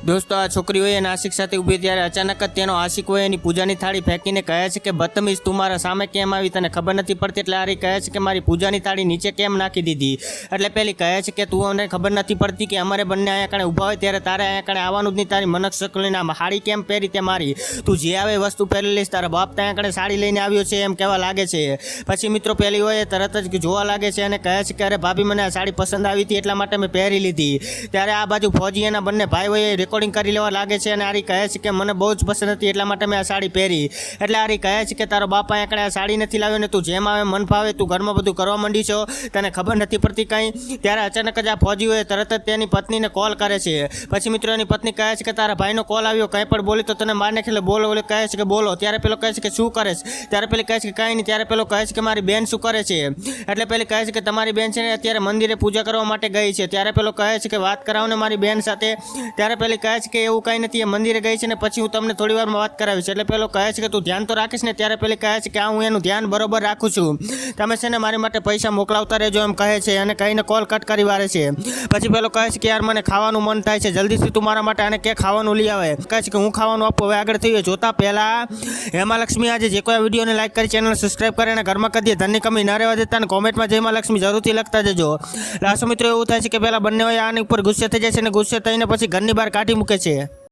दोस्तों आ छोकरी होय અને આશિક સાથે ઊભી ત્યારે અચાનક જ તેનો આશિક હોય એની પૂજાની થાળી ફેંકીને કહે છે કે બદતમીઝ તું મારા સામે કેમ આવી, તને ખબર નથી પડતી? એટલે આરી કહે છે કે મારી પૂજાની થાળી નીચે કેમ નાખી દીધી? એટલે પેલી કહે છે કે તું અમને ખબર નથી પડતી કે અમારે બંને અહીંયા કણે ઊભા હોય ત્યારે તારે અહીંયા કણે આવવાનું જ નહીં, તારી મનક શકલીને આમ હાડી કેમ પહેરી તે મારી? તું જે આવે વસ્તુ પહેરી લઈશ, તારા બાપ ત્યાં કણે સાડી લઈને આવ્યો છે એમ કહેવા લાગે છે। પછી મિત્રો પેલી હોય તરત જ જોવા લાગે છે અને કહે છે કે અરે ભાભી મને આ સાડી પસંદ આવી હતી એટલા માટે મેં પહેરી લીધી। ત્યારે આ બાજુ ફौजी એના બંને ભાઈ હોય રેકોર્ડિંગ કરી લેવા લાગે છે અને આરી કહે છે કે મને બહુ જ પસંદ હતી એટલા માટે મેં આ સાડી પહેરી। એટલે આરી કહે છે કે તારો બાપ અહીંયા કણે આ સાડી નથી લાવ્યો ને તું જેમ આવે મન ફાવે તું ઘરમાં બધું કરવા માંડી છો, તને ખબર નથી પડતી કંઈ? ત્યારે અચાનક જ આ ફौजी હોય તરત જ તેની પત્નીને કોલ કરે છે। પછી મિત્રો એની પત્ની કહે છે કે તારા ભાઈનો કોલ આવ્યો, કંઈ પણ બોલી તો તને માર નાખે, એટલે બોલો એટલે કહે છે કે બોલો। ત્યારે પેલો કહે છે કે શું કરે છે? ત્યારે પેલી કહે છે કે કાંઈ નહીં। ત્યારે પેલો કહે છે કે મારી બેન શું કરે છે? એટલે પેલી કહે છે કે તમારી બેન છે ને અત્યારે મંદિરે પૂજા કરવા માટે ગઈ છે। ત્યારે પેલો કહે છે કે વાત કરાવો ને મારી બેન સાથે। ત્યારે પેલી કહે છે કે એવું કંઈ નથી, એ મંદિરે ગઈ છે ને પછી હું તમને થોડી વારમાં વાત કરાવીશ। એટલે પેલો કહે છે કે તું ધ્યાન તો રાખીશ ને? ત્યારે પેલી કહે છે કે હા હું એનું ધ્યાન બરોબર રાખું છું, તમે છે ને મારી માટે પૈસા મોકલાવતા રહેજો એમ કહે છે અને કહીને કોલ કટ કરી વારે છે। પછી પેલો કહે છે કે યાર મને ખાવાનું મન થાય છે, જલ્દીથી તું મારા માટે આને કે ખાવાનું લઈ આવે। કહે છે કે હું ખાવાનું આપું। હવે આગળ થઈ જોતા પહેલાં હેમાલક્ષ્મી આજે જે કોઈ વિડીયોને લાઈક કરી ચેનલ સબસ્ક્રાઈબ કરે અને ઘરમાં કદી ધનની કમી ન રહેવા દેતા અને કોમેન્ટમાં જય હેમાલક્ષ્મી જરૂરથી લખતા જજો। લાસ્ટ મિત્રો એવું થાય છે કે પહેલાં બંને હોય આની ઉપર ગુસ્સે થઈ જાય છે અને ગુસ્સે થઈને પછી ઘરની બહાર કાઢી મૂકે છે।